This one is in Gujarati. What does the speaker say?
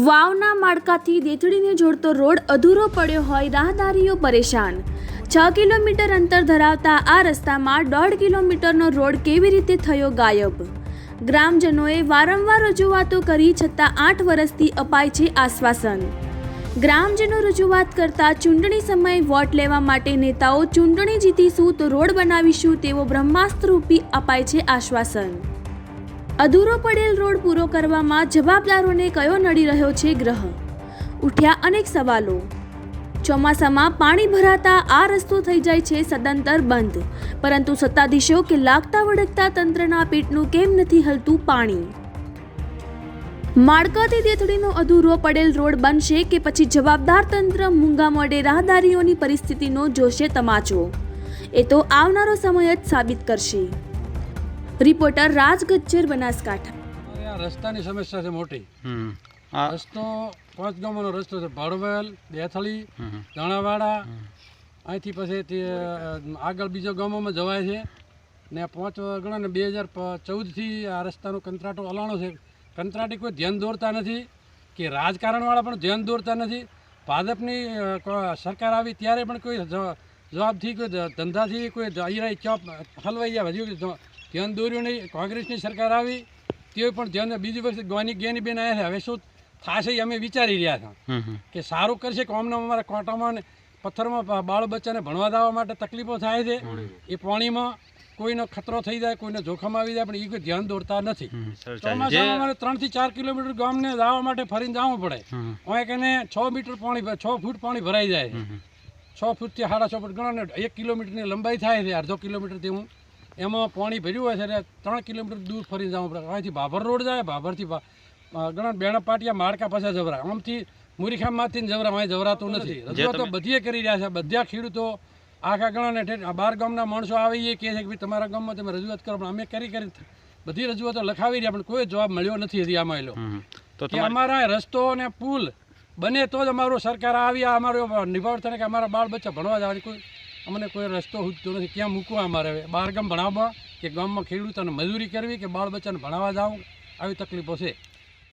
વાવના માળખાથી દેથડીને જોડતો રોડ અધૂરો પડ્યો હોય રાહદારીઓ પરેશાન। 6 કિલોમીટર અંતર ધરાવતા આ રસ્તામાં 1.5 કિલોમીટરનો રોડ કેવી રીતે થયો ગાયબ? ગ્રામજનોએ વારંવાર રજૂઆતો કરી છતાં 8 વર્ષથી અપાય છે આશ્વાસન। ગ્રામજનો રજૂઆત કરતા ચૂંટણી સમયે વોટ લેવા માટે નેતાઓ ચૂંટણી જીતીશું તો રોડ બનાવીશું તેવો બ્રહ્માસ્ત્રરૂપી અપાય છે આશ્વાસન। અધૂરો પડેલ રોડ પૂરો કરવામાં જવાબદારોને કયો નડી રહ્યો છે ગ્રહ? ઉઠ્યા અનેક સવાલો। ચોમાસામાં પાણી ભરાતા આ રસ્તો થઈ જાય છે સદંતર બંધ, પરંતુ સત્તાધીશો કે લાગતા વળગતા તંત્રના પેટનું કેમ નથી હલતું પાણી? માળખાથી દેથડીનો અધૂરો પડેલ રોડ બનશે કે પછી જવાબદાર તંત્ર મૂંગા મોઢે રાહદારીઓની પરિસ્થિતિનો જોશે તમાચો? એ તો આવનારો સમય જ સાબિત કરશે। રિપોર્ટર રાજ ગજ્જર, બનાસકાંઠા। રસ્તાની સમસ્યા છે મોટી। રસ્તો 5 ગામોનો રસ્તો છે, ભડવેલ, દેથળી, ધણાવાડા, અહીંથી પછી આગળ બીજો ગામોમાં જવાય છે ને 5 ગણો ને 2014થી આ રસ્તાનો કંત્રાટો અલાણો છે। કંત્રાટી કોઈ ધ્યાન દોરતા નથી કે રાજકારણવાળા પણ ધ્યાન દોરતા નથી। ભાજપની સરકાર આવી ત્યારે પણ કોઈ જવાબથી કોઈ ધંધાથી કોઈ અહીંયા ચોપ હલવાઈ ગયા, હજુ ધ્યાન દોર્યું નહીં। કોંગ્રેસની સરકાર આવી તે પણ ધ્યાન, બીજી વખતે જ્ઞાની બેન આવ્યા છે, હવે શું થશે અમે વિચારી રહ્યા હતા કે સારું કરશે કોમના અમારા કોટામાં ને પથ્થરમાં બાળ બચ્ચાને ભણવા દેવા માટે તકલીફો થાય છે, એ પાણીમાં કોઈનો ખતરો થઈ જાય, કોઈને જોખમ આવી જાય, પણ એ કોઈ ધ્યાન દોરતા નથી। ચોમાસામાં અમારે 3 થી 4 કિલોમીટર ગામને જવા માટે ફરીને જવું પડે। અહીં કને 6 મીટર પાણી, 6 ફૂટ પાણી ભરાઈ જાય છે। 6 ફૂટથી 6.5 ફૂટ ગણો ને 1 કિલોમીટરની લંબાઈ થાય છે, અડધો કિલોમીટરથી હું એમાં પાણી ભર્યું હોય છે એટલે 3 કિલોમીટર દૂર ફરી જવું પડે। અહીંથી ભાભર રોડ જાય, ભાભરથી ઘણા બેણા પાટિયા માળકા પાસે જવરાય, આમથી મુરીખામમાંથી જવરા, અહીં જવરાતું નથી। રજૂઆતો બધીએ કરી રહ્યા છે, બધા ખેડૂતો આખા ઘણા ને 12 ગામના માણસો આવી એ કહે છે કે ભાઈ તમારા ગામમાં તમે રજૂઆત કરો, પણ અમે કરી બધી રજૂઆતો લખાવી રહ્યા, પણ કોઈ જવાબ મળ્યો નથી હજી આમાં એલો કે અમારા રસ્તો અને પુલ બને તો જ અમારો સરકાર આવી અમારો નિભાવતા કે અમારા બાળ બચ્ચા ભણવા જવાની કોઈ અમને કોઈ રસ્તો સૂચતો નથી। ક્યાં મૂકવા અમારે બહાર ગામ ભણાવવા કે ગામમાં ખેડૂતોને મજૂરી કરવી કે બાળ બચ્ચાને ભણાવવા જવું, આવી તકલીફો છે।